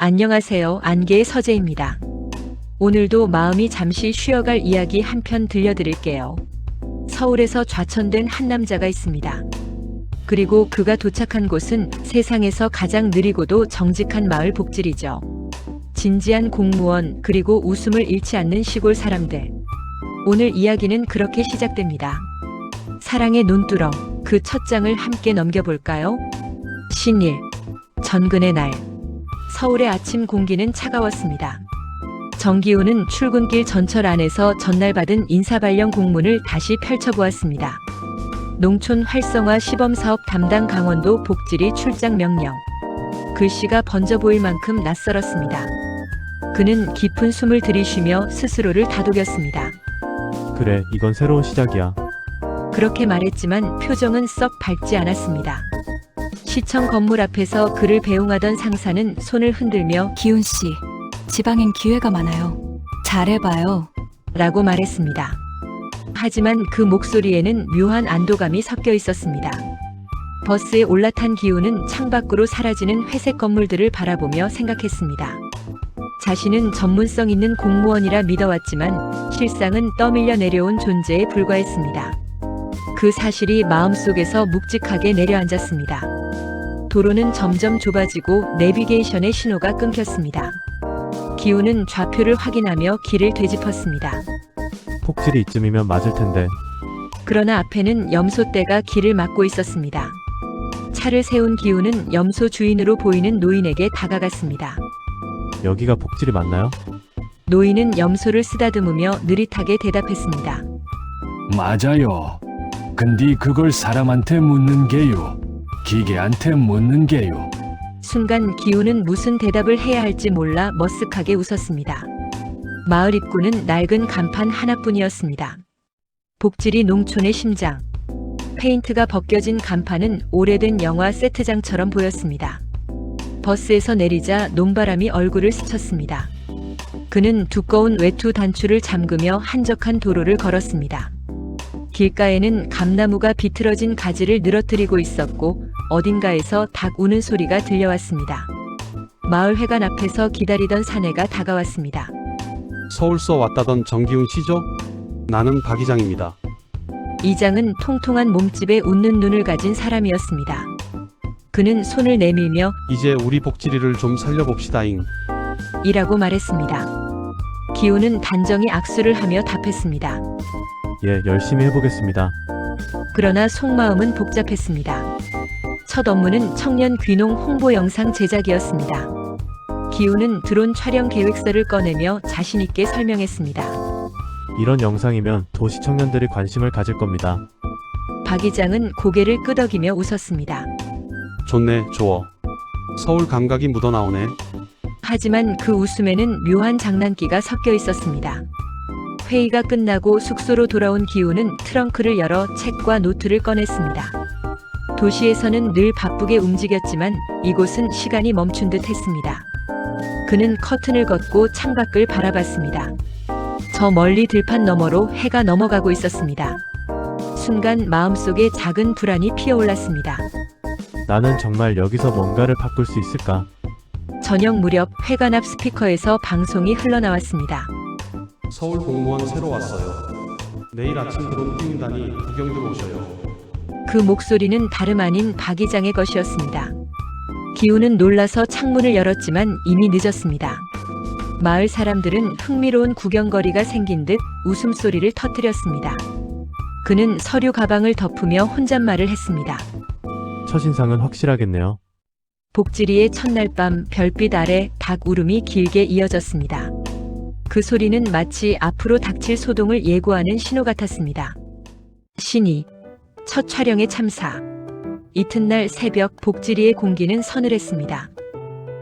안녕하세요. 안개의 서재입니다. 오늘도 마음이 잠시 쉬어갈 이야기 한 편 들려드릴게요. 서울에서 좌천된 한 남자가 있습니다. 그리고 그가 도착한 곳은 세상에서 가장 느리고도 정직한 마을 복질이죠. 진지한 공무원, 그리고 웃음을 잃지 않는 시골 사람들. 오늘 이야기는 그렇게 시작됩니다. 사랑의 논두렁, 그 첫 장을 함께 넘겨볼까요? 신일, 전근의 날. 서울의 아침 공기는 차가웠습니다. 정기훈은 출근길 전철 안에서 전날 받은 인사발령 공문을 다시 펼쳐보았습니다. 농촌 활성화 시범사업 담당 강원도 복지리 출장 명령. 글씨가 번져 보일 만큼 낯설었습니다. 그는 깊은 숨을 들이쉬며 스스로를 다독였습니다. 그래, 이건 새로운 시작이야. 그렇게 말했지만 표정은 썩 밝지 않았습니다. 시청 건물 앞에서 그를 배웅하던 상사는 손을 흔들며 기훈 씨, 지방엔 기회가 많아요. 잘해봐요. 라고 말했습니다. 하지만 그 목소리에는 묘한 안도감이 섞여 있었습니다. 버스에 올라탄 기훈은 창밖으로 사라지는 회색 건물들을 바라보며 생각했습니다. 자신은 전문성 있는 공무원이라 믿어왔지만 실상은 떠밀려 내려온 존재에 불과했습니다. 그 사실이 마음속에서 묵직하게 내려앉았습니다. 도로는 점점 좁아지고 내비게이션의 신호가 끊겼습니다. 기훈은 좌표를 확인하며 길을 되짚었습니다. 폭질이 이쯤이면 맞을 텐데. 그러나 앞에는 염소떼가 길을 막고 있었습니다. 차를 세운 기훈은 염소 주인으로 보이는 노인에게 다가갔습니다. 여기가 폭질이 맞나요? 노인은 염소를 쓰다듬으며 느릿하게 대답했습니다. 맞아요. 근데 그걸 사람한테 묻는 게요. 기계한테 묻는 게요. 순간 기훈은 무슨 대답을 해야 할지 몰라 머쓱하게 웃었습니다. 마을 입구는 낡은 간판 하나뿐이었습니다. 복지리 농촌의 심장. 페인트가 벗겨진 간판은 오래된 영화 세트장처럼 보였습니다. 버스에서 내리자 논바람이 얼굴을 스쳤습니다. 그는 두꺼운 외투 단추를 잠그며 한적한 도로를 걸었습니다. 길가에는 감나무가 비틀어진 가지를 늘어뜨리고 있었고 어딘가에서 닭 우는 소리가 들려왔습니다. 마을 회관 앞에서 기다리던 사내가 다가왔습니다. 서울서 왔다던 정기훈 씨죠? 나는 박 이장입니다. 이장은 통통한 몸집에 웃는 눈을 가진 사람이었습니다. 그는 손을 내밀며 이제 우리 복지리를 좀 살려봅시다잉. 이라고 말했습니다. 기훈은 단정히 악수를 하며 답했습니다. 예, 열심히 해보겠습니다. 그러나 속마음은 복잡했습니다. 첫 업무는 청년 귀농 홍보 영상 제작이었습니다. 기훈은 드론 촬영 계획서를 꺼내며 자신있게 설명했습니다. 이런 영상이면 도시 청년들이 관심을 가질 겁니다. 박 이장은 고개를 끄덕이며 웃었습니다. 좋네, 좋어. 서울 감각이 묻어나오네. 하지만 그 웃음에는 묘한 장난기가 섞여 있었습니다. 회의가 끝나고 숙소로 돌아온 기훈은 트렁크를 열어 책과 노트를 꺼냈습니다. 도시에서는 늘 바쁘게 움직였지만 이곳은 시간이 멈춘 듯 했습니다. 그는 커튼을 걷고 창밖을 바라봤습니다. 저 멀리 들판 너머로 해가 넘어가고 있었습니다. 순간 마음속에 작은 불안이 피어올랐습니다. 나는 정말 여기서 뭔가를 바꿀 수 있을까? 저녁 무렵 회관 앞 스피커에서 방송이 흘러나왔습니다. 서울 공무원 새로 왔어요. 내일 아침 드론 띄운다니 구경 좀 오셔요. 그 목소리는 다름 아닌 박 이장의 것이었습니다. 기훈은 놀라서 창문을 열었지만 이미 늦었습니다. 마을 사람들은 흥미로운 구경거리가 생긴 듯 웃음소리를 터뜨렸습니다. 그는 서류 가방을 덮으며 혼잣말을 했습니다. 첫인상은 확실하겠네요. 복지리의 첫날 밤 별빛 아래 닭 울음이 길게 이어졌습니다. 그 소리는 마치 앞으로 닥칠 소동을 예고하는 신호 같았습니다. 신이 첫 촬영에 참사. 이튿날 새벽 복지리의 공기는 서늘했습니다.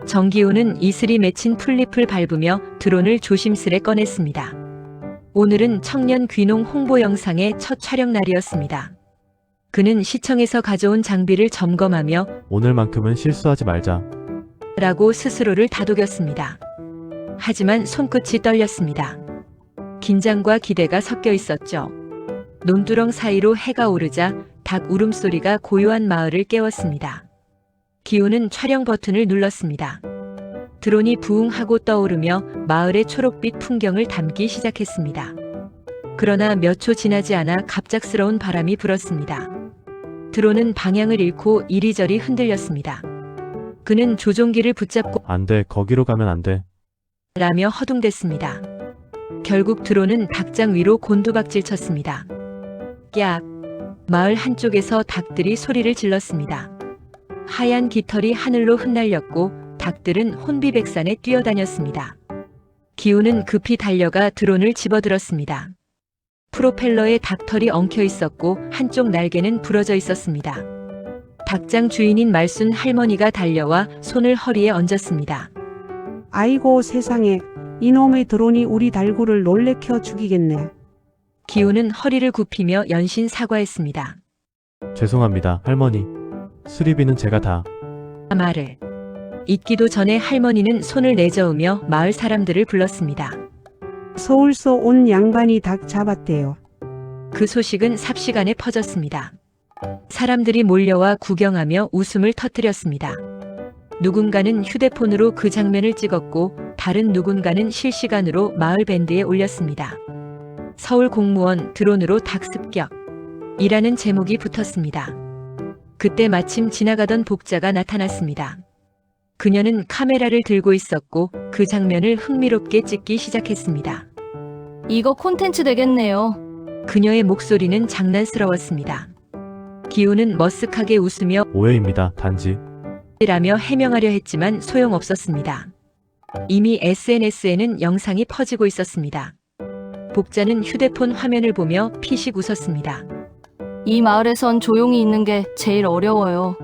정기훈은 이슬이 맺힌 풀잎을 밟으며 드론을 조심스레 꺼냈습니다. 오늘은 청년 귀농 홍보 영상의 첫 촬영 날이었습니다. 그는 시청에서 가져온 장비를 점검하며 오늘만큼은 실수하지 말자. 라고 스스로를 다독였습니다. 하지만 손끝이 떨렸습니다. 긴장과 기대가 섞여 있었죠. 논두렁 사이로 해가 오르자 닭 울음소리가 고요한 마을을 깨웠습니다. 기훈은 촬영 버튼을 눌렀습니다. 드론이 부웅하고 떠오르며 마을의 초록빛 풍경을 담기 시작했습니다. 그러나 몇 초 지나지 않아 갑작스러운 바람이 불었습니다. 드론은 방향을 잃고 이리저리 흔들렸습니다. 그는 조종기를 붙잡고 안 돼, 거기로 가면 안 돼. 라며 허둥댔습니다. 결국 드론은 닭장 위로 곤두박질 쳤습니다. 깍! 마을 한쪽에서 닭들이 소리를 질렀습니다. 하얀 깃털이 하늘로 흩날렸고 닭들은 혼비백산에 뛰어다녔습니다. 기우는 급히 달려가 드론을 집어들었습니다. 프로펠러에 닭털이 엉켜 있었고 한쪽 날개는 부러져 있었습니다. 닭장 주인인 말순 할머니가 달려와 손을 허리에 얹었습니다. 아이고 세상에, 이놈의 드론이 우리 달구를 놀래켜 죽이겠네. 기우는 허리를 굽히며 연신 사과했습니다. 죄송합니다, 할머니. 수리비는 제가 다. 말을 잊기도 전에 할머니는 손을 내저으며 마을 사람들을 불렀습니다. 서울서 온 양반이 닭 잡았대요. 그 소식은 삽시간에 퍼졌습니다. 사람들이 몰려와 구경하며 웃음을 터뜨렸습니다. 누군가는 휴대폰으로 그 장면을 찍었고 다른 누군가는 실시간으로 마을 밴드에 올렸습니다. 서울 공무원 드론으로 닭 습격 이라는 제목이 붙었습니다. 그때 마침 지나가던 복자가 나타났습니다. 그녀는 카메라를 들고 있었고 그 장면을 흥미롭게 찍기 시작했습니다. 이거 콘텐츠 되겠네요. 그녀의 목소리는 장난스러웠습니다. 기우는 머쓱하게 웃으며 오해입니다, 단지. 라며 해명하려 했지만 소용없었습니다. 이미 SNS에는 영상이 퍼지고 있었습니다. 복자는 휴대폰 화면을 보며 피식 웃었습니다. 이 마을에선 조용히 있는 게 제일 어려워요.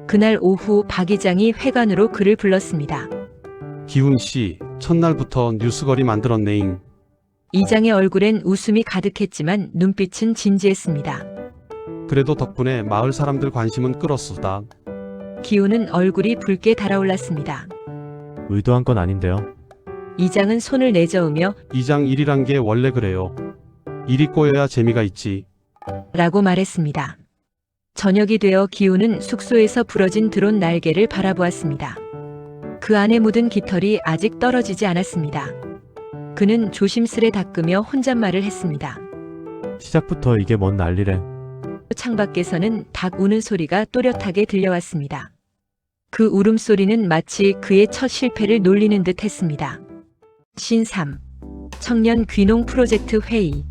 그날 오후 박 이장이 회관으로 그를 불렀습니다. 기훈 씨, 첫날부터 뉴스거리 만들었네잉. 이장의 얼굴엔 웃음이 가득했지만 눈빛은 진지했습니다. 그래도 덕분에 마을 사람들 관심은 끌었수다. 기우는 얼굴이 붉게 달아올랐습니다. 의도한 건 아닌데요. 이장은 손을 내저으며 이장 일이란 게 원래 그래요. 일이 꼬여야 재미가 있지. 라고 말했습니다. 저녁이 되어 기우는 숙소에서 부러진 드론 날개를 바라보았습니다. 그 안에 묻은 깃털이 아직 떨어지지 않았습니다. 그는 조심스레 닦으며 혼잣말을 했습니다. 시작부터 이게 뭔 난리래. 창밖에서는 닭 우는 소리가 또렷하게 들려왔습니다. 그 울음소리는 마치 그의 첫 실패를 놀리는 듯 했습니다. 신3 청년 귀농 프로젝트 회의.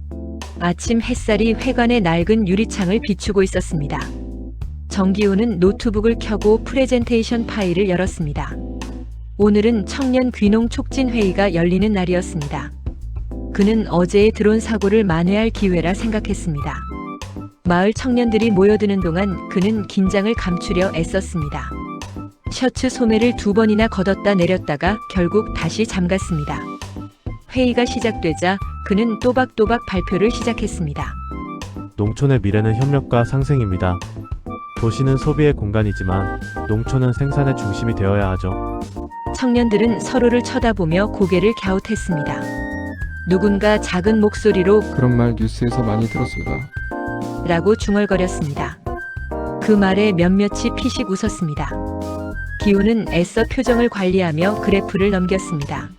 아침 햇살이 회관의 낡은 유리창을 비추고 있었습니다. 정기호는 노트북을 켜고 프레젠테이션 파일을 열었습니다. 오늘은 청년 귀농 촉진 회의가 열리는 날이었습니다. 그는 어제의 드론 사고를 만회할 기회라 생각했습니다. 마을 청년들이 모여드는 동안 그는 긴장을 감추려 애썼습니다. 셔츠 소매를 2번이나 걷었다 내렸다가 결국 다시 잠갔습니다. 회의가 시작되자 그는 또박또박 발표를 시작했습니다. 농촌의 미래는 협력과 상생입니다. 도시는 소비의 공간이지만 농촌은 생산의 중심이 되어야 하죠. 청년들은 서로를 쳐다보며 고개를 갸웃했습니다. 누군가 작은 목소리로 그런 말 뉴스에서 많이 들었습니다. 라고 중얼거렸습니다. 그 말에 몇몇이 피식 웃었습니다. 기우는 애써 표정을 관리하며 그래프를 넘겼습니다.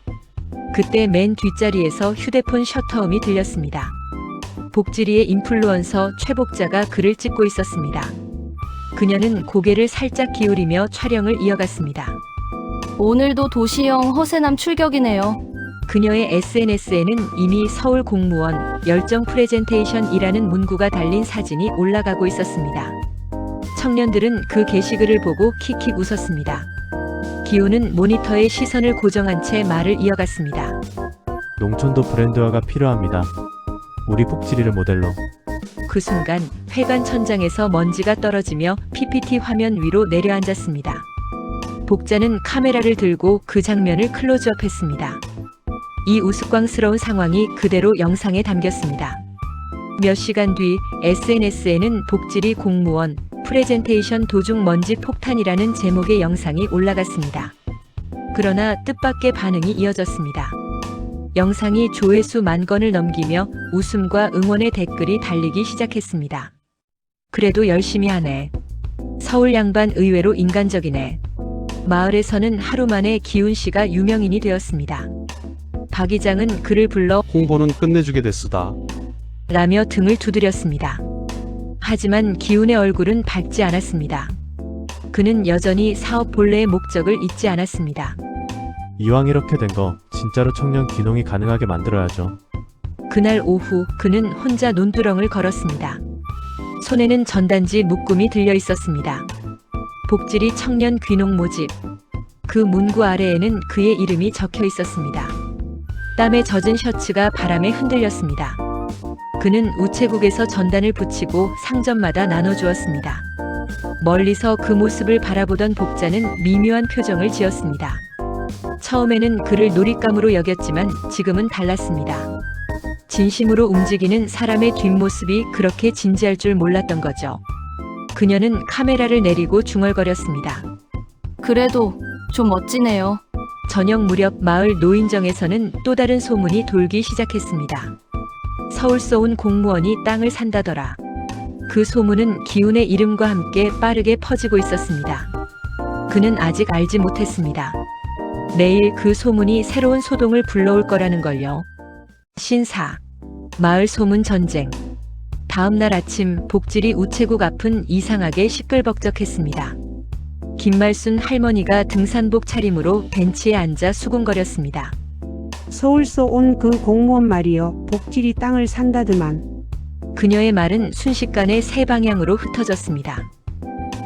그때 맨 뒷자리에서 휴대폰 셔터음이 들렸습니다. 복지리의 인플루언서 최복자가 그를 찍고 있었습니다. 그녀는 고개를 살짝 기울이며 촬영을 이어갔습니다. 오늘도 도시형 허세남 출격이네요. 그녀의 SNS에는 이미 서울 공무원 열정 프레젠테이션이라는 문구가 달린 사진이 올라가고 있었습니다. 청년들은 그 게시글을 보고 킥킥 웃었습니다. 기우는 모니터에 시선을 고정한 채 말을 이어갔습니다. 농촌도 브랜드화가 필요합니다. 우리 복지리를 모델로. 그 순간 회관 천장에서 먼지가 떨어지며 PPT 화면 위로 내려앉았습니다. 복자는 카메라를 들고 그 장면을 클로즈업했습니다. 이 우스꽝스러운 상황이 그대로 영상에 담겼습니다. 몇 시간 뒤 SNS에는 복지리 공무원 프레젠테이션 도중 먼지 폭탄이라는 제목의 영상이 올라갔습니다. 그러나 뜻밖의 반응이 이어졌습니다. 영상이 조회수 10,000건을 넘기며 웃음과 응원의 댓글이 달리기 시작했습니다. 그래도 열심히 하네. 서울 양반 의외로 인간적이네. 마을에서는 하루 만에 기훈 씨가 유명인이 되었습니다. 박 이장은 그를 불러 홍보는 끝내주게 됐으다. 라며 등을 두드렸습니다. 하지만 기훈의 얼굴은 밝지 않았습니다. 그는 여전히 사업 본래의 목적을 잊지 않았습니다. 이왕 이렇게 된 거 진짜로 청년 귀농이 가능하게 만들어야죠. 그날 오후 그는 혼자 논두렁을 걸었습니다. 손에는 전단지 묶음이 들려 있었습니다. 복지리 청년 귀농 모집. 그 문구 아래에는 그의 이름이 적혀 있었습니다. 땀에 젖은 셔츠가 바람에 흔들렸습니다. 그는 우체국에서 전단을 붙이고 상점마다 나눠주었습니다. 멀리서 그 모습을 바라보던 복자는 미묘한 표정을 지었습니다. 처음에는 그를 놀잇감으로 여겼지만 지금은 달랐습니다. 진심으로 움직이는 사람의 뒷모습이 그렇게 진지할 줄 몰랐던 거죠. 그녀는 카메라를 내리고 중얼거렸습니다. 그래도 좀 멋지네요. 저녁 무렵 마을 노인정에서는 또 다른 소문이 돌기 시작했습니다. 서울서 온 공무원이 땅을 산다더라. 그 소문은 기훈의 이름과 함께 빠르게 퍼지고 있었습니다. 그는 아직 알지 못했습니다. 내일 그 소문이 새로운 소동을 불러올 거라는 걸요. 신사, 마을 소문 전쟁. 다음 날 아침 복지리 우체국 앞은 이상하게 시끌벅적했습니다. 김말순 할머니가 등산복 차림으로 벤치에 앉아 수군거렸습니다. 서울서 온 그 공무원 말이여 복지리 땅을 산다더만. 그녀의 말은 순식간에 세 방향으로 흩어졌습니다.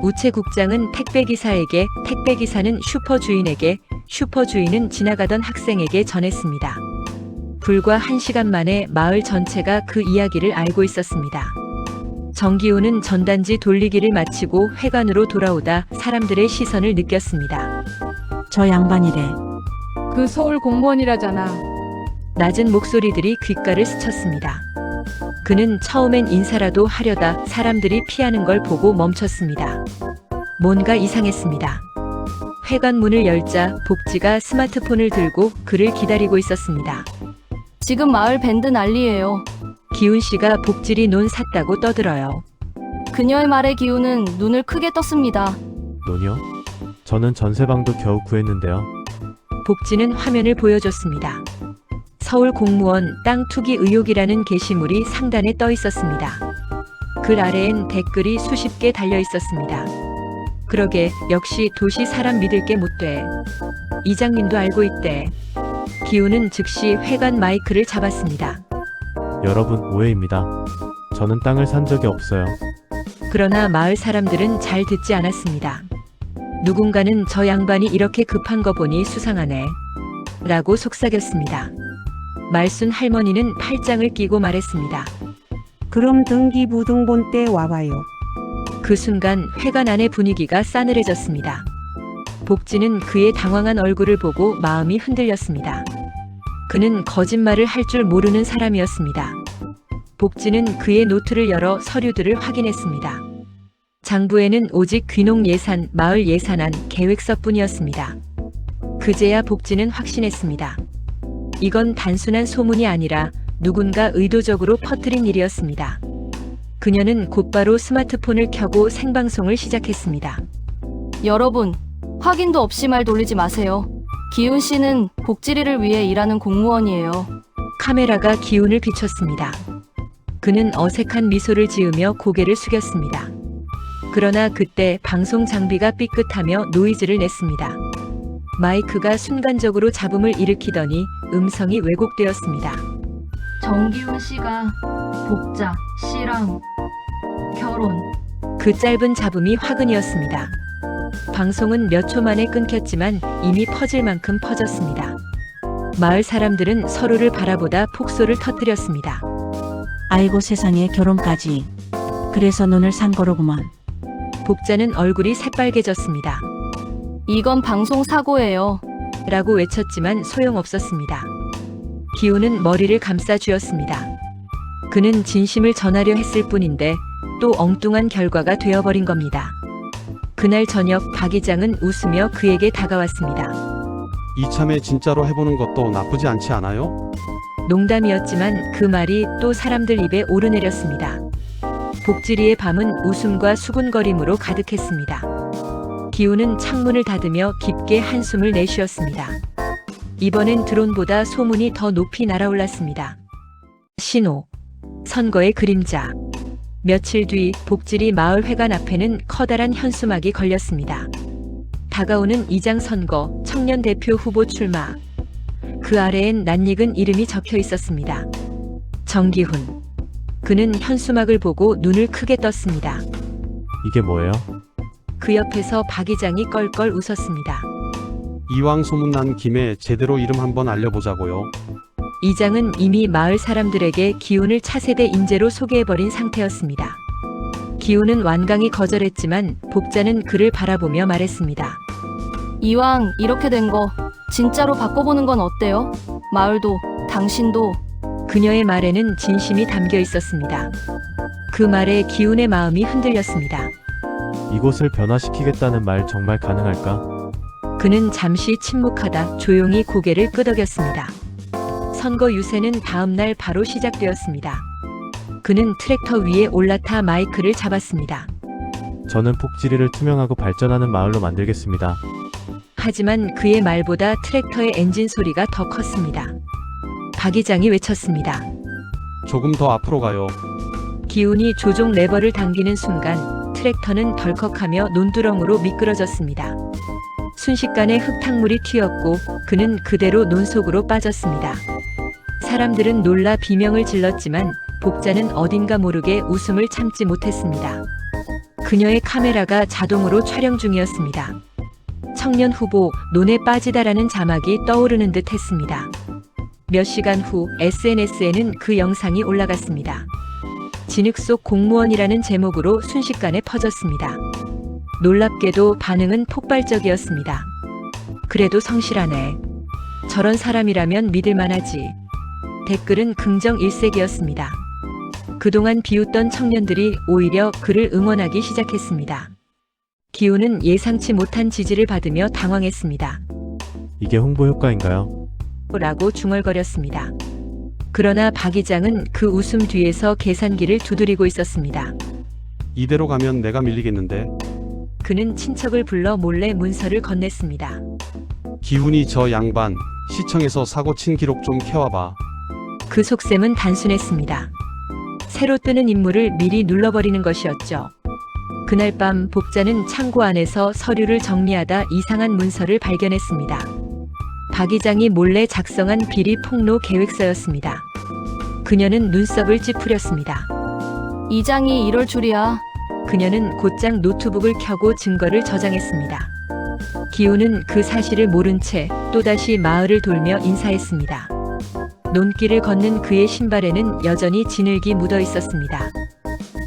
우체국장은 택배기사에게, 택배기사는 슈퍼주인에게, 슈퍼주인은 지나가던 학생에게 전했습니다. 불과 1시간 만에 마을 전체가 그 이야기를 알고 있었습니다. 정기훈은 전단지 돌리기를 마치고 회관으로 돌아오다 사람들의 시선을 느꼈습니다. 저 양반이래. 그 서울 공무원이라잖아. 낮은 목소리들이 귓가를 스쳤습니다. 그는 처음엔 인사라도 하려다 사람들이 피하는 걸 보고 멈췄습니다. 뭔가 이상했습니다. 회관 문을 열자 복지가 스마트폰을 들고 그를 기다리고 있었습니다. 지금 마을 밴드 난리예요. 기훈 씨가 복지리 논 샀다고 떠들어요. 그녀의 말에 기훈은 눈을 크게 떴습니다. 논이요? 저는 전세방도 겨우 구했는데요. 복지는 화면을 보여줬습니다. 서울 공무원 땅 투기 의혹이라는 게시물이 상단에 떠 있었습니다. 글 아래엔 댓글이 수십 개 달려 있었습니다. 그러게 역시 도시 사람 믿을 게 못 돼. 이장님도 알고 있대. 기훈은 즉시 회관 마이크를 잡았습니다. 여러분, 오해입니다. 저는 땅을 산 적이 없어요. 그러나 마을 사람들은 잘 듣지 않았습니다. 누군가는 저 양반이 이렇게 급한 거 보니 수상하네. 라고 속삭였습니다. 말순 할머니는 팔짱을 끼고 말했습니다. 그럼 등기부등본 때 와봐요. 그 순간 회관 안의 분위기가 싸늘해졌습니다. 복지는 그의 당황한 얼굴을 보고 마음이 흔들렸습니다. 그는 거짓말을 할 줄 모르는 사람이었습니다. 복지는 그의 노트를 열어 서류들을 확인했습니다. 장부에는 오직 귀농 예산, 마을 예산안, 계획서뿐이었습니다. 그제야 복지는 확신했습니다. 이건 단순한 소문이 아니라 누군가 의도적으로 퍼뜨린 일이었습니다. 그녀는 곧바로 스마트폰을 켜고 생방송을 시작했습니다. 여러분, 확인도 없이 말 돌리지 마세요. 기훈 씨는 복지리를 위해 일하는 공무원이에요. 카메라가 기훈을 비췄습니다. 그는 어색한 미소를 지으며 고개를 숙였습니다. 그러나 그때 방송 장비가 삐끗하며 노이즈를 냈습니다. 마이크가 순간적으로 잡음을 일으키더니 음성이 왜곡되었습니다. 정기훈 씨가 복자 씨랑 결혼. 그 짧은 잡음이 화근이었습니다. 방송은 몇 초 만에 끊겼지만 이미 퍼질 만큼 퍼졌습니다. 마을 사람들은 서로를 바라보다 폭소를 터뜨렸습니다. 아이고 세상에 결혼까지. 그래서 눈을 산 거로구먼. 복자는 얼굴이 새빨개졌습니다. 이건 방송 사고예요. 라고 외쳤지만 소용없었습니다. 기훈은 머리를 감싸 쥐었습니다. 그는 진심을 전하려 했을 뿐인데 또 엉뚱한 결과가 되어버린 겁니다. 그날 저녁 박 이장은 웃으며 그에게 다가왔습니다. 이참에 진짜로 해보는 것도 나쁘지 않지 않아요? 농담이었지만 그 말이 또 사람들 입에 오르내렸습니다. 복지리의 밤은 웃음과 수군거림으로 가득했습니다. 기훈은 창문을 닫으며 깊게 한숨을 내쉬었습니다. 이번엔 드론보다 소문이 더 높이 날아올랐습니다. 신호. 선거의 그림자. 며칠 뒤 복지리 마을 회관 앞에는 커다란 현수막이 걸렸습니다. 다가오는 이장 선거, 청년 대표 후보 출마. 그 아래엔 낯익은 이름이 적혀 있었습니다. 정기훈. 그는 현수막을 보고 눈을 크게 떴습니다. 이게 뭐예요? 그 옆에서 박 이장이 껄껄 웃었습니다. 이왕 소문난 김에 제대로 이름 한번 알려보자고요. 이장은 이미 마을 사람들에게 기훈을 차세대 인재로 소개해버린 상태였습니다. 기훈은 완강히 거절했지만 복자는 그를 바라보며 말했습니다. 이왕 이렇게 된 거 진짜로 바꿔보는 건 어때요? 마을도 당신도. 그녀의 말에는 진심이 담겨 있었습니다. 그 말에 기훈의 마음이 흔들렸습니다. 이곳을 변화시키겠다는 말 정말 가능할까? 그는 잠시 침묵하다 조용히 고개를 끄덕였습니다. 선거 유세는 다음 날 바로 시작되었습니다. 그는 트랙터 위에 올라타 마이크를 잡았습니다. 저는 복지리를 투명하고 발전하는 마을로 만들겠습니다. 하지만 그의 말보다 트랙터의 엔진 소리가 더 컸습니다. 박 이장이 외쳤습니다. 조금 더 앞으로 가요. 기훈이 조종 레버를 당기는 순간 트랙터는 덜컥하며 논두렁으로 미끄러졌습니다. 순식간에 흙탕물이 튀었고 그는 그대로 논 속으로 빠졌습니다. 사람들은 놀라 비명을 질렀지만 복자는 어딘가 모르게 웃음을 참지 못했습니다. 그녀의 카메라가 자동으로 촬영 중이었습니다. 청년 후보 논에 빠지다라는 자막이 떠오르는 듯 했습니다. 몇 시간 후 SNS에는 그 영상이 올라갔습니다. 진흙 속 공무원이라는 제목으로 순식간에 퍼졌습니다. 놀랍게도 반응은 폭발적이었습니다. 그래도 성실하네. 저런 사람이라면 믿을만하지. 댓글은 긍정 일색이었습니다. 그동안 비웃던 청년들이 오히려 그를 응원하기 시작했습니다. 기훈은 예상치 못한 지지를 받으며 당황했습니다. 이게 홍보 효과인가요? 라고 중얼거렸습니다. 그러나 박 이장은 그 웃음 뒤에서 계산기를 두드리고 있었습니다. 이대로 가면 내가 밀리겠는데. 그는 친척을 불러 몰래 문서를 건넸습니다. 기훈이 저 양반 시청에서 사고 친 기록 좀 캐와봐. 그 속셈은 단순했습니다. 새로 뜨는 인물을 미리 눌러버리는 것이었죠. 그날 밤 복자는 창고 안에서 서류를 정리하다 이상한 문서를 발견했습니다. 박 이장이 몰래 작성한 비리 폭로 계획서였습니다. 그녀는 눈썹을 찌푸렸습니다. 이장이 이럴 줄이야. 그녀는 곧장 노트북을 켜고 증거를 저장했습니다. 기훈은 그 사실을 모른 채 또다시 마을을 돌며 인사했습니다. 논길을 걷는 그의 신발에는 여전히 진흙이 묻어 있었습니다.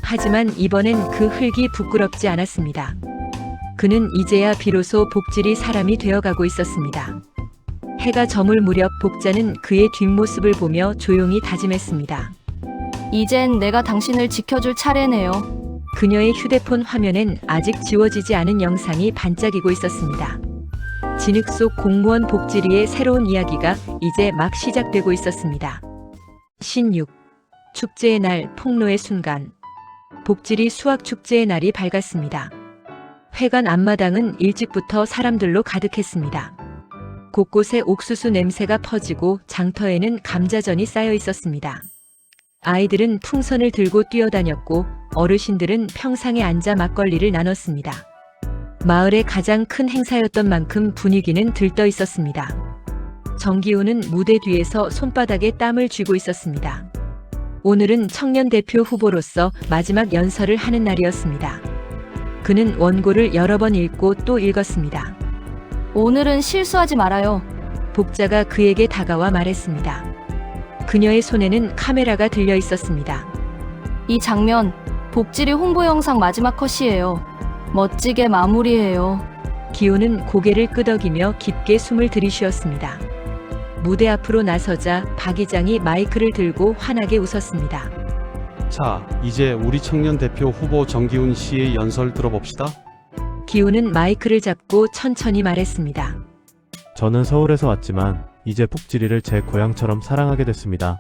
하지만 이번엔 그 흙이 부끄럽지 않았습니다. 그는 이제야 비로소 복질이 사람이 되어가고 있었습니다. 해가 저물 무렵 복자는 그의 뒷모습을 보며 조용히 다짐했습니다. 이젠 내가 당신을 지켜줄 차례네요. 그녀의 휴대폰 화면엔 아직 지워지지 않은 영상이 반짝이고 있었습니다. 진흙 속 공무원 복지리의 새로운 이야기가 이제 막 시작되고 있었습니다. 신육. 축제의 날, 폭로의 순간. 복지리 수학축제의 날이 밝았습니다. 회관 앞마당은 일찍부터 사람들로 가득했습니다. 곳곳에 옥수수 냄새가 퍼지고 장터에는 감자전이 쌓여 있었습니다. 아이들은 풍선을 들고 뛰어다녔고 어르신들은 평상에 앉아 막걸리를 나눴습니다. 마을의 가장 큰 행사였던 만큼 분위기는 들떠 있었습니다. 정기훈은 무대 뒤에서 손바닥에 땀을 쥐고 있었습니다. 오늘은 청년 대표 후보로서 마지막 연설을 하는 날이었습니다. 그는 원고를 여러 번 읽고 또 읽었습니다. 오늘은 실수하지 말아요. 복자가 그에게 다가와 말했습니다. 그녀의 손에는 카메라가 들려 있었습니다. 이 장면, 복지리 홍보 영상 마지막 컷이에요. 멋지게 마무리해요. 기훈은 고개를 끄덕이며 깊게 숨을 들이쉬었습니다. 무대 앞으로 나서자 박 이장이 마이크를 들고 환하게 웃었습니다. 자, 이제 우리 청년 대표 후보 정기훈 씨의 연설 들어봅시다. 기훈은 마이크를 잡고 천천히 말했습니다. 저는 서울에서 왔지만 이제 복지리를 제 고향처럼 사랑하게 됐습니다.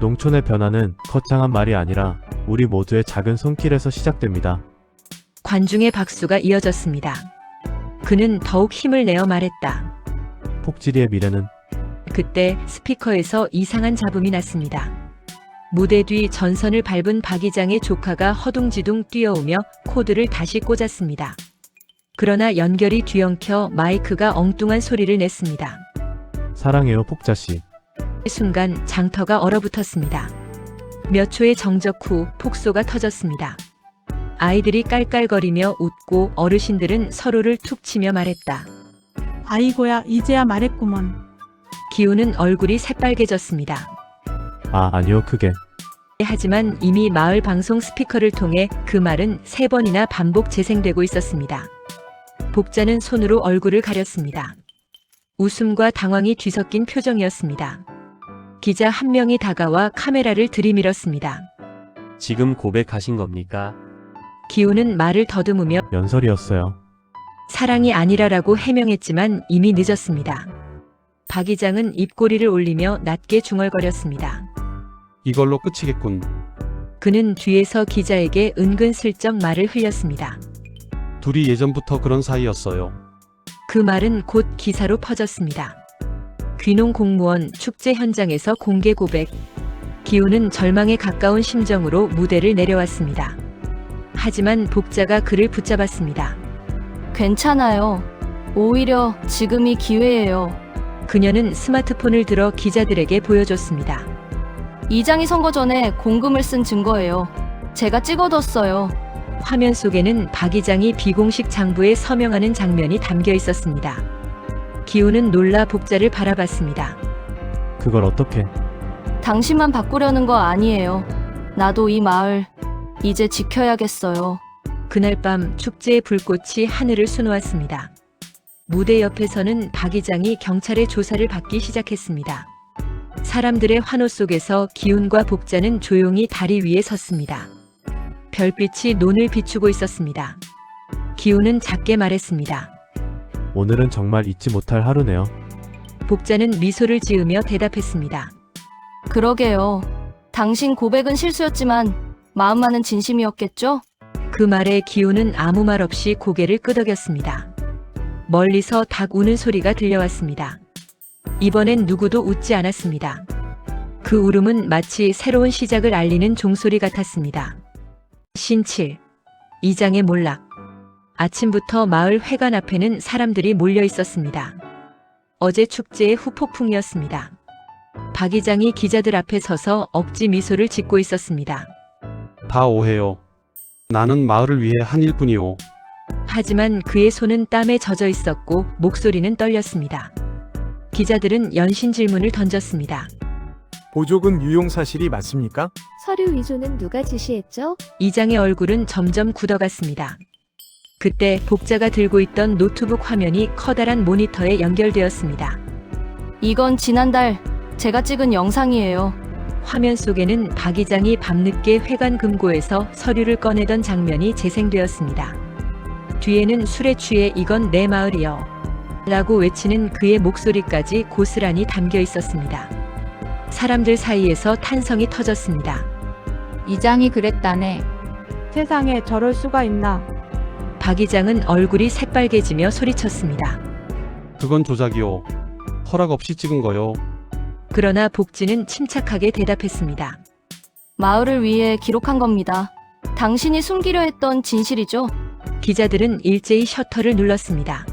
농촌의 변화는 거창한 말이 아니라 우리 모두의 작은 손길에서 시작됩니다. 관중의 박수가 이어졌습니다. 그는 더욱 힘을 내어 말했다. 폭지리의 미래는 그때 스피커에서 이상한 잡음이 났습니다. 무대 뒤 전선을 밟은 박 이장의 조카가 허둥지둥 뛰어오며 코드를 다시 꽂았습니다. 그러나 연결이 뒤엉켜 마이크가 엉뚱한 소리를 냈습니다. 사랑해요 폭자씨. 순간 장터가 얼어붙었습니다. 몇 초의 정적 후 폭소가 터졌습니다. 아이들이 깔깔거리며 웃고 어르신들은 서로를 툭 치며 말했다. 아이고야, 이제야 말했구먼. 기우는 얼굴이 새빨개졌습니다. 아니요 그게. 하지만 이미 마을 방송 스피커를 통해 그 말은 3번이나 반복 재생되고 있었습니다. 복자는 손으로 얼굴을 가렸습니다. 웃음과 당황이 뒤섞인 표정이었습니다. 기자 한 명이 다가와 카메라를 들이밀었습니다. 지금 고백하신 겁니까? 기우는 말을 더듬으며 연설이었어요. 사랑이 아니라라고 해명했지만 이미 늦었습니다. 박 이장은 입꼬리를 올리며 낮게 중얼거렸습니다. 이걸로 끝이겠군. 그는 뒤에서 기자에게 은근슬쩍 말을 흘렸습니다. 둘이 예전부터 그런 사이였어요. 그 말은 곧 기사로 퍼졌습니다. 귀농 공무원 축제 현장에서 공개 고백. 기우는 절망에 가까운 심정으로 무대를 내려왔습니다. 하지만 복자가 그를 붙잡았습니다. 괜찮아요. 오히려 지금이 기회예요. 그녀는 스마트폰을 들어 기자들에게 보여줬습니다. 이장이 선거 전에 공금을 쓴 증거예요. 제가 찍어뒀어요. 화면 속에는 박 이장이 비공식 장부에 서명하는 장면이 담겨 있었습니다. 기우는 놀라 복자를 바라봤습니다. 그걸 어떻게? 당신만 바꾸려는 거 아니에요. 나도 이 마을 이제 지켜야겠어요. 그날 밤 축제의 불꽃이 하늘을 수놓았습니다. 무대 옆에서는 박 이장이 경찰의 조사를 받기 시작했습니다. 사람들의 환호 속에서 기훈과 복자는 조용히 다리 위에 섰습니다. 별빛이 논을 비추고 있었습니다. 기훈은 작게 말했습니다. 오늘은 정말 잊지 못할 하루네요. 복자는 미소를 지으며 대답했습니다. 그러게요. 당신 고백은 실수였지만 마음만은 진심이었겠죠? 그 말에 기훈은 아무 말 없이 고개를 끄덕였습니다. 멀리서 닭 우는 소리가 들려왔습니다. 이번엔 누구도 웃지 않았습니다. 그 울음은 마치 새로운 시작을 알리는 종소리 같았습니다. 신칠, 이장의 몰락. 아침부터 마을 회관 앞에는 사람들이 몰려 있었습니다. 어제 축제의 후폭풍이었습니다. 박 이장이 기자들 앞에 서서 억지 미소를 짓고 있었습니다. 다 오해요. 나는 마을을 위해 한 일뿐이오. 하지만 그의 손은 땀에 젖어 있었고 목소리는 떨렸습니다. 기자들은 연신 질문을 던졌습니다. 보조금 유용 사실이 맞습니까? 서류 위조는 누가 지시했죠? 이장의 얼굴은 점점 굳어갔습니다. 그때 복자가 들고 있던 노트북 화면이 커다란 모니터에 연결되었습니다. 이건 지난달 제가 찍은 영상이에요. 화면 속에는 박 이장이 밤늦게 회관 금고에서 서류를 꺼내던 장면이 재생되었습니다. 뒤에는 술에 취해 이건 내 마을이여 라고 외치는 그의 목소리까지 고스란히 담겨 있었습니다. 사람들 사이에서 탄성이 터졌습니다. 이장이 그랬다네. 세상에 저럴 수가 있나. 박 이장은 얼굴이 새빨개지며 소리쳤습니다. 그건 조작이오. 허락 없이 찍은 거요. 그러나 복지는 침착하게 대답했습니다. 마을을 위해 기록한 겁니다. 당신이 숨기려 했던 진실이죠? 기자들은 일제히 셔터를 눌렀습니다.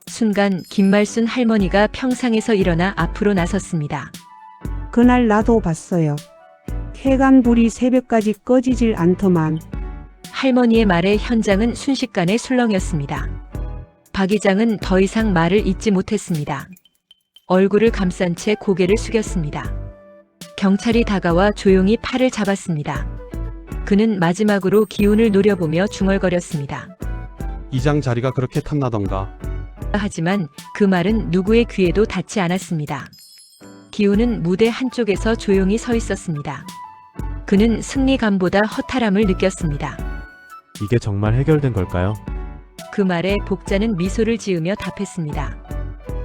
순간 김말순 할머니가 평상에서 일어나 앞으로 나섰습니다. 그날 나도 봤어요. 회관불이 새벽까지 꺼지질 않더만. 할머니의 말에 현장은 순식간에 술렁였습니다. 박 이장은 더 이상 말을 잇지 못했습니다. 얼굴을 감싼 채 고개를 숙였습니다. 경찰이 다가와 조용히 팔을 잡았습니다. 그는 마지막으로 기운을 노려보며 중얼거렸습니다. 이장 자리가 그렇게 탐나던가. 하지만 그 말은 누구의 귀에도 닿지 않았습니다. 기훈은 무대 한쪽에서 조용히 서 있었습니다. 그는 승리감보다 허탈함을 느꼈습니다. 이게 정말 해결된 걸까요? 그 말에 복자는 미소를 지으며 답했습니다.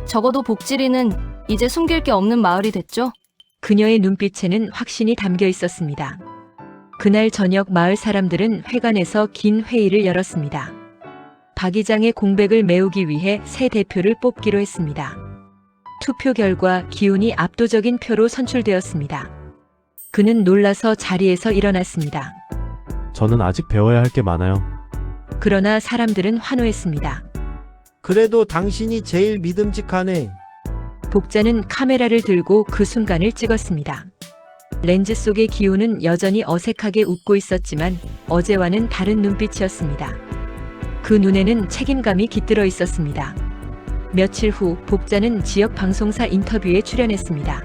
적어도 복지리는 이제 숨길 게 없는 마을이 됐죠? 그녀의 눈빛에는 확신이 담겨 있었습니다. 그날 저녁 마을 사람들은 회관에서 긴 회의를 열었습니다. 박 이장의 공백을 메우기 위해 새 대표를 뽑기로 했습니다. 투표 결과 기훈이 압도적인 표로 선출되었습니다. 그는 놀라서 자리에서 일어났습니다. 저는 아직 배워야 할 게 많아요. 그러나 사람들은 환호했습니다. 그래도 당신이 제일 믿음직하네. 복자는 카메라를 들고 그 순간을 찍었습니다. 렌즈 속의 기훈은 여전히 어색하게 웃고 있었지만 어제와는 다른 눈빛이었습니다. 그 눈에는 책임감이 깃들어 있었습니다. 며칠 후 복자는 지역 방송사 인터뷰에 출연했습니다.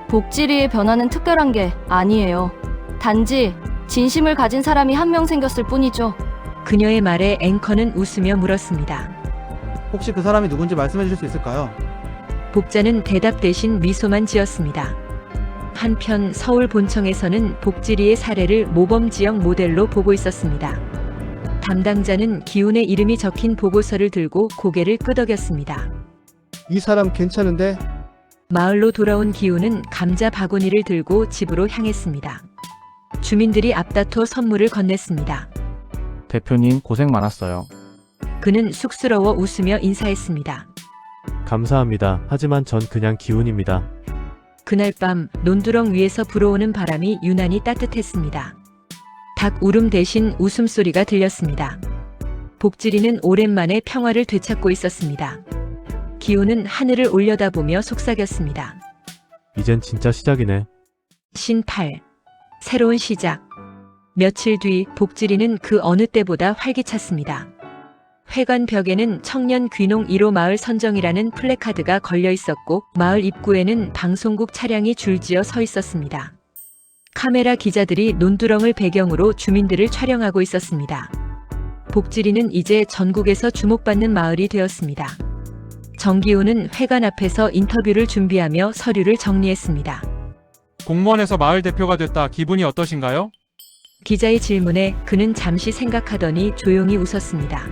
복지리의 변화는 특별한 게 아니에요. 단지 진심을 가진 사람이 한 명 생겼을 뿐이죠. 그녀의 말에 앵커는 웃으며 물었습니다. 혹시 그 사람이 누군지 말씀해 주실 수 있을까요? 복자는 대답 대신 미소만 지었습니다. 한편 서울 본청에서는 복지리의 사례를 모범 지역 모델로 보고 있었습니다. 담당자는 기훈의 이름이 적힌 보고서를 들고 고개를 끄덕였습니다. 이 사람 괜찮은데? 마을로 돌아온 기훈은 감자 바구니를 들고 집으로 향했습니다. 주민들이 앞다퉈 선물을 건넸습니다. 대표님 고생 많았어요. 그는 쑥스러워 웃으며 인사했습니다. 감사합니다. 하지만 전 그냥 기훈입니다. 그날 밤 논두렁 위에서 불어오는 바람이 유난히 따뜻했습니다. 닭 울음 대신 웃음소리가 들렸습니다. 복지리는 오랜만에 평화를 되찾고 있었습니다. 기훈은 하늘을 올려다보며 속삭였습니다. 이젠 진짜 시작이네. 신8. 새로운 시작. 며칠 뒤 복지리는 그 어느 때보다 활기찼습니다. 회관 벽에는 청년 귀농 1호 마을 선정이라는 플래카드가 걸려 있었고 마을 입구에는 방송국 차량이 줄지어 서 있었습니다. 카메라 기자들이 논두렁을 배경으로 주민들을 촬영하고 있었습니다. 복지리는 이제 전국에서 주목받는 마을이 되었습니다. 정기훈은 회관 앞에서 인터뷰를 준비하며 서류를 정리했습니다. 공무원에서 마을 대표가 됐다. 기분이 어떠신가요? 기자의 질문에 그는 잠시 생각하더니 조용히 웃었습니다.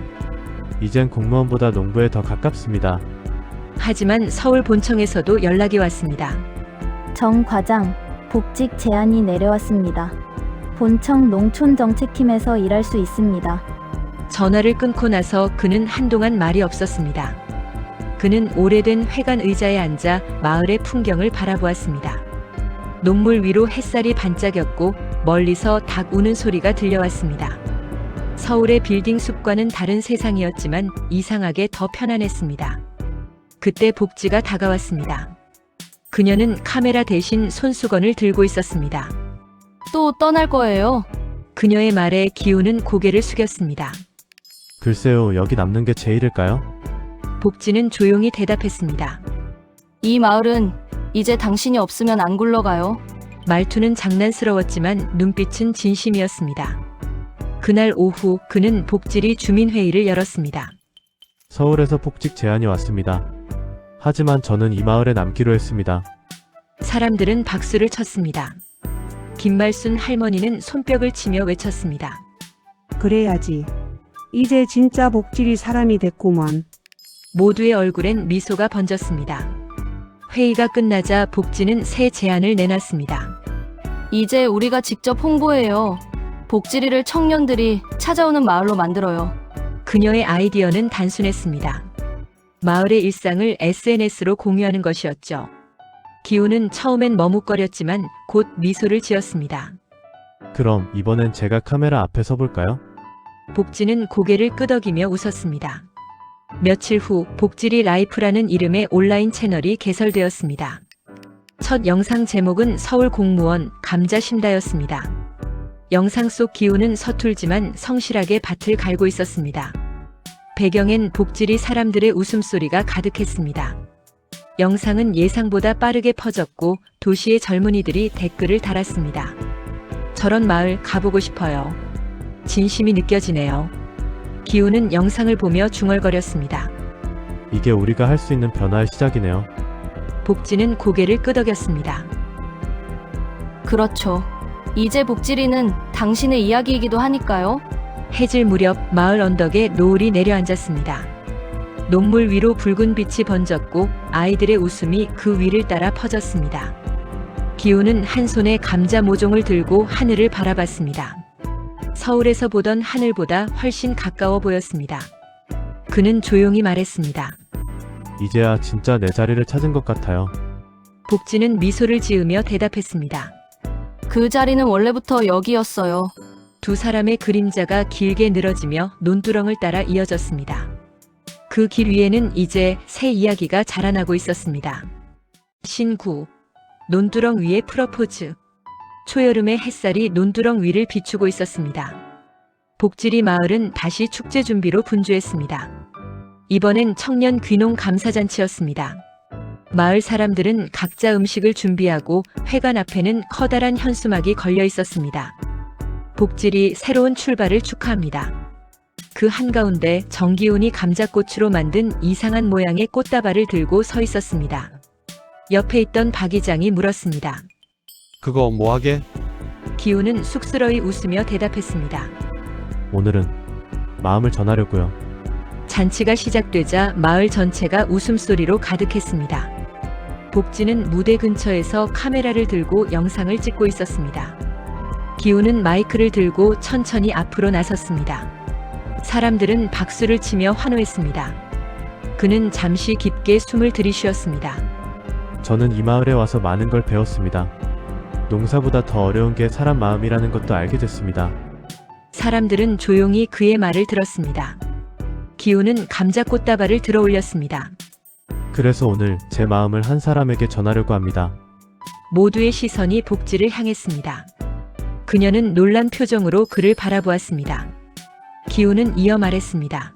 이젠 공무원보다 농부에 더 가깝습니다. 하지만 서울 본청에서도 연락이 왔습니다. 정 과장, 복직 제안이 내려왔습니다. 본청 농촌정책팀에서 일할 수 있습니다. 전화를 끊고 나서 그는 한동안 말이 없었습니다. 그는 오래된 회관 의자에 앉아 마을의 풍경을 바라보았습니다. 녹물 위로 햇살이 반짝였고 멀리서 닭 우는 소리가 들려왔습니다. 서울의 빌딩 숲과는 다른 세상이었지만 이상하게 더 편안했습니다. 그때 복지가 다가왔습니다. 그녀는 카메라 대신 손수건을 들고 있었습니다. 또 떠날 거예요? 그녀의 말에 기훈은 고개를 숙였습니다. 글쎄요, 여기 남는 게 제일일까요? 복지는 조용히 대답했습니다. 이 마을은 이제 당신이 없으면 안 굴러가요. 말투는 장난스러웠지만 눈빛은 진심이었습니다. 그날 오후 그는 복지리 주민회의를 열었습니다. 서울에서 복직 제안이 왔습니다. 하지만 저는 이 마을에 남기로 했습니다. 사람들은 박수를 쳤습니다. 김말순 할머니는 손뼉을 치며 외쳤습니다. 그래야지. 이제 진짜 복지리 사람이 됐구먼. 모두의 얼굴엔 미소가 번졌습니다. 회의가 끝나자 복지는 새 제안을 내놨습니다. 이제 우리가 직접 홍보해요. 복지리를 청년들이 찾아오는 마을로 만들어요. 그녀의 아이디어는 단순했습니다. 마을의 일상을 SNS로 공유하는 것이었죠. 기훈은 처음엔 머뭇거렸지만 곧 미소를 지었습니다. 그럼 이번엔 제가 카메라 앞에 서볼까요? 복지는 고개를 끄덕이며 웃었습니다. 며칠 후 복지리 라이프라는 이름의 온라인 채널이 개설되었습니다. 첫 영상 제목은 서울 공무원 감자 심다였습니다. 영상 속 기훈은 서툴지만 성실하게 밭을 갈고 있었습니다. 배경엔 복지리 사람들의 웃음소리가 가득했습니다. 영상은 예상보다 빠르게 퍼졌고 도시의 젊은이들이 댓글을 달았습니다. 저런 마을 가보고 싶어요. 진심이 느껴지네요. 기훈은 영상을 보며 중얼거렸습니다. 이게 우리가 할 수 있는 변화의 시작이네요. 복지는 고개를 끄덕였습니다. 그렇죠. 이제 복지리는 당신의 이야기이기도 하니까요. 해질 무렵 마을 언덕에 노을이 내려앉았습니다. 녹물 위로 붉은 빛이 번졌고 아이들의 웃음이 그 위를 따라 퍼졌습니다. 기훈은 한 손에 감자 모종을 들고 하늘을 바라봤습니다. 서울에서 보던 하늘보다 훨씬 가까워 보였습니다. 그는 조용히 말했습니다. 이제야 진짜 내 자리를 찾은 것 같아요. 복지는 미소를 지으며 대답했습니다. 그 자리는 원래부터 여기였어요. 두 사람의 그림자가 길게 늘어지며 논두렁을 따라 이어졌습니다. 그 길 위에는 이제 새 이야기가 자라나고 있었습니다. 신구, 논두렁 위의 프러포즈. 초여름의 햇살이 논두렁 위를 비추고 있었습니다. 복지리 마을은 다시 축제 준비로 분주했습니다. 이번엔 청년 귀농 감사잔치였습니다. 마을 사람들은 각자 음식을 준비하고 회관 앞에는 커다란 현수막이 걸려 있었습니다. 복질이 새로운 출발을 축하합니다. 그 한가운데 정기훈이 감자꽃으로 만든 이상한 모양의 꽃다발을 들고 서 있었습니다. 옆에 있던 박 이장이 물었습니다. 그거 뭐하게? 기훈은 쑥스러이 웃으며 대답했습니다. 오늘은 마음을 전하려고요. 잔치가 시작되자 마을 전체가 웃음소리로 가득했습니다. 복지는 무대 근처에서 카메라를 들고 영상을 찍고 있었습니다. 기훈은 마이크를 들고 천천히 앞으로 나섰습니다. 사람들은 박수를 치며 환호했습니다. 그는 잠시 깊게 숨을 들이쉬었습니다. 저는 이 마을에 와서 많은 걸 배웠습니다. 농사보다 더 어려운 게 사람 마음이라는 것도 알게 됐습니다. 사람들은 조용히 그의 말을 들었습니다. 기훈은 감자꽃다발을 들어 올렸습니다. 그래서 오늘 제 마음을 한 사람에게 전하려고 합니다. 모두의 시선이 복지를 향했습니다. 그녀는 놀란 표정으로 그를 바라보았습니다. 기훈은 이어 말했습니다.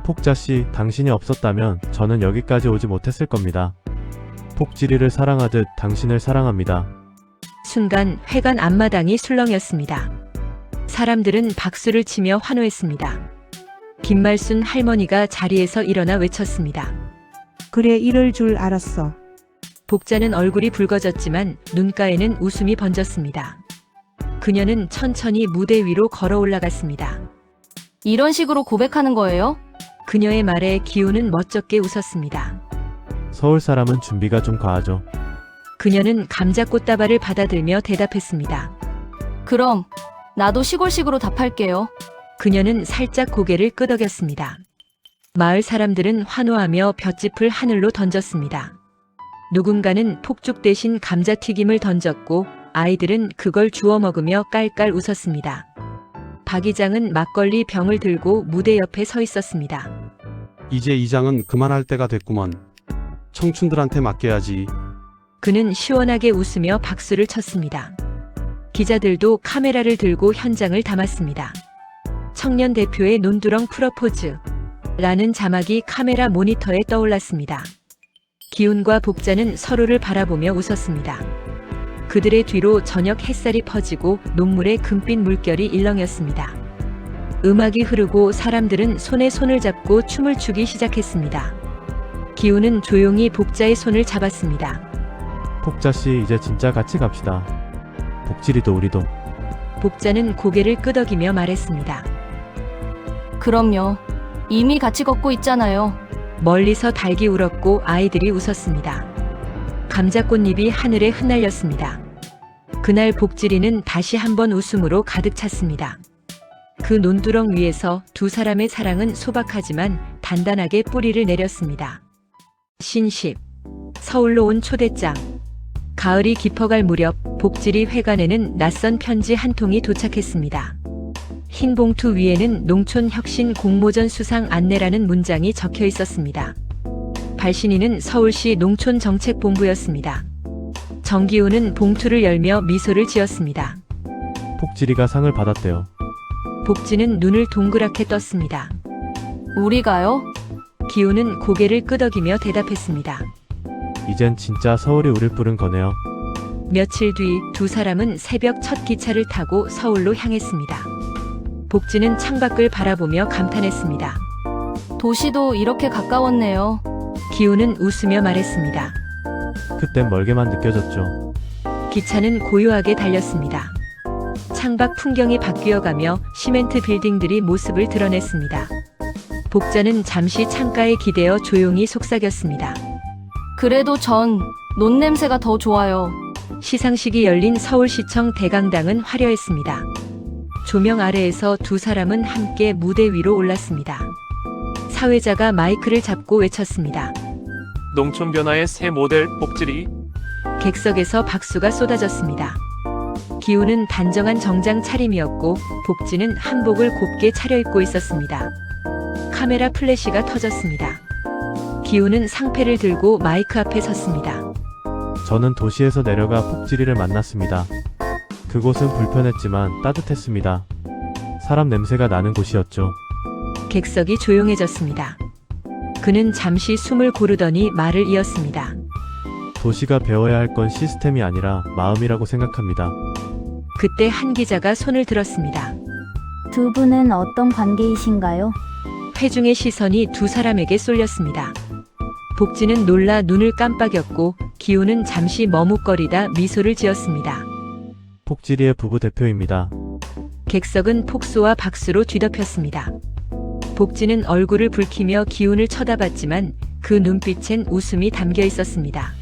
폭자씨, 당신이 없었다면 저는 여기까지 오지 못했을 겁니다. 폭지리를 사랑하듯 당신을 사랑합니다. 순간 회관 앞마당이 술렁였습니다. 사람들은 박수를 치며 환호했습니다. 김말순 할머니가 자리에서 일어나 외쳤습니다. 그래, 이럴 줄 알았어. 복자는 얼굴이 붉어졌지만 눈가에는 웃음이 번졌습니다. 그녀는 천천히 무대 위로 걸어 올라갔습니다. 이런 식으로 고백하는 거예요? 그녀의 말에 기훈은 멋쩍게 웃었습니다. 서울 사람은 준비가 좀 과하죠. 그녀는 감자꽃다발을 받아들며 대답했습니다. 그럼 나도 시골식으로 답할게요. 그녀는 살짝 고개를 끄덕였습니다. 마을 사람들은 환호하며 볏짚을 하늘로 던졌습니다. 누군가는 폭죽 대신 감자튀김을 던졌고 아이들은 그걸 주워 먹으며 깔깔 웃었습니다. 박 이장은 막걸리 병을 들고 무대 옆에 서 있었습니다. 이제 이장은 그만할 때가 됐구먼. 청춘들한테 맡겨야지. 그는 시원하게 웃으며 박수를 쳤습니다. 기자들도 카메라를 들고 현장을 담았습니다. 청년 대표의 논두렁 프러포즈 라는 자막이 카메라 모니터에 떠올랐습니다. 기훈과 복자는 서로를 바라보며 웃었습니다. 그들의 뒤로 저녁 햇살이 퍼지고 논물의 금빛 물결이 일렁였습니다. 음악이 흐르고 사람들은 손에 손을 잡고 춤을 추기 시작했습니다. 기훈은 조용히 복자의 손을 잡았습니다. 폭자씨, 이제 진짜 같이 갑시다. 복지리도 우리도. 복자는 고개를 끄덕이며 말했습니다. 그럼요. 이미 같이 걷고 있잖아요. 멀리서 닭이 울었고 아이들이 웃었습니다. 감자꽃잎이 하늘에 흩날렸습니다. 그날 복지리는 다시 한번 웃음으로 가득 찼습니다. 그 논두렁 위에서 두 사람의 사랑은 소박하지만 단단하게 뿌리를 내렸습니다. 신십, 서울로 온 초대장. 가을이 깊어갈 무렵 복지리 회관에는 낯선 편지 한 통이 도착했습니다. 흰 봉투 위에는 농촌혁신 공모전 수상 안내라는 문장이 적혀 있었습니다. 발신인은 서울시 농촌정책본부였습니다. 정기훈은 봉투를 열며 미소를 지었습니다. 폭지리가 상을 받았대요. 복지는 눈을 동그랗게 떴습니다. 우리가요? 기훈은 고개를 끄덕이며 대답했습니다. 이젠 진짜 서울이 우릴 부른 거네요. 며칠 뒤 두 사람은 새벽 첫 기차를 타고 서울로 향했습니다. 복지는 창밖을 바라보며 감탄했습니다. 도시도 이렇게 가까웠네요. 기훈은 웃으며 말했습니다. 그땐 멀게만 느껴졌죠. 기차는 고요하게 달렸습니다. 창밖 풍경이 바뀌어가며 시멘트 빌딩들이 모습을 드러냈습니다. 복자는 잠시 창가에 기대어 조용히 속삭였습니다. 그래도 전 논 냄새가 더 좋아요. 시상식이 열린 서울시청 대강당은 화려했습니다. 조명 아래에서 두 사람은 함께 무대 위로 올랐습니다. 사회자가 마이크를 잡고 외쳤습니다. 농촌 변화의 새 모델 복지리. 객석에서 박수가 쏟아졌습니다. 기훈은 단정한 정장 차림이었고 복지는 한복을 곱게 차려입고 있었습니다. 카메라 플래시가 터졌습니다. 기훈은 상패를 들고 마이크 앞에 섰습니다. 저는 도시에서 내려가 복지리를 만났습니다. 그곳은 불편했지만 따뜻했습니다. 사람 냄새가 나는 곳이었죠. 객석이 조용해졌습니다. 그는 잠시 숨을 고르더니 말을 이었습니다. 도시가 배워야 할 건 시스템이 아니라 마음이라고 생각합니다. 그때 한 기자가 손을 들었습니다. 두 분은 어떤 관계이신가요? 회중의 시선이 두 사람에게 쏠렸습니다. 복지는 놀라 눈을 깜빡였고 기훈은 잠시 머뭇거리다 미소를 지었습니다. 복지리의 부부 대표입니다. 객석은 폭소와 박수로 뒤덮였습니다. 복지는 얼굴을 붉히며 기훈을 쳐다봤지만 그 눈빛엔 웃음이 담겨 있었습니다.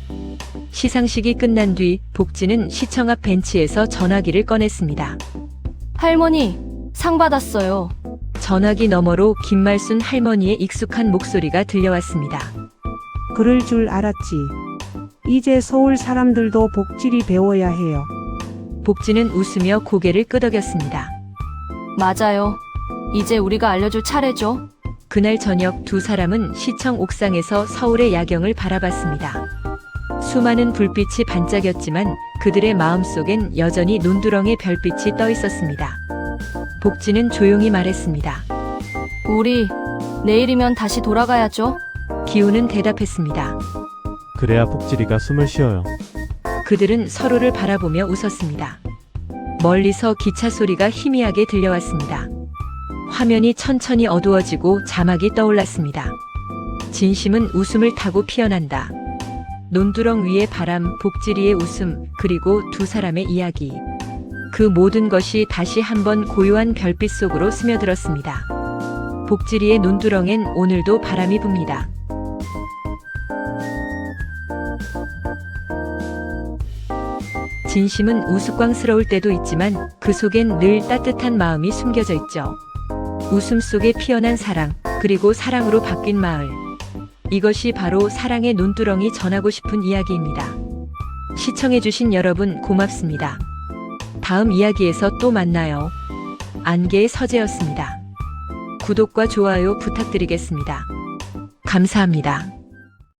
시상식이 끝난 뒤 복지는 시청 앞 벤치에서 전화기를 꺼냈습니다. 할머니, 상 받았어요. 전화기 너머로 김말순 할머니의 익숙한 목소리가 들려왔습니다. 그럴 줄 알았지. 이제 서울 사람들도 복지리 배워야 해요. 복지는 웃으며 고개를 끄덕였습니다. 맞아요. 이제 우리가 알려줄 차례죠. 그날 저녁 두 사람은 시청 옥상에서 서울의 야경을 바라봤습니다. 수많은 불빛이 반짝였지만 그들의 마음속엔 여전히 논두렁의 별빛이 떠 있었습니다. 복지는 조용히 말했습니다. 우리 내일이면 다시 돌아가야죠. 기훈은 대답했습니다. 그래야 복지리가 숨을 쉬어요. 그들은 서로를 바라보며 웃었습니다. 멀리서 기차 소리가 희미하게 들려왔습니다. 화면이 천천히 어두워지고 자막이 떠올랐습니다. 진심은 웃음을 타고 피어난다. 논두렁 위의 바람, 복지리의 웃음, 그리고 두 사람의 이야기. 그 모든 것이 다시 한번 고요한 별빛 속으로 스며들었습니다. 복지리의 논두렁엔 오늘도 바람이 붑니다. 진심은 우스꽝스러울 때도 있지만 그 속엔 늘 따뜻한 마음이 숨겨져 있죠. 웃음 속에 피어난 사랑, 그리고 사랑으로 바뀐 마을. 이것이 바로 사랑의 논두렁이 전하고 싶은 이야기입니다. 시청해주신 여러분 고맙습니다. 다음 이야기에서 또 만나요. 안개의 서재였습니다. 구독과 좋아요 부탁드리겠습니다. 감사합니다.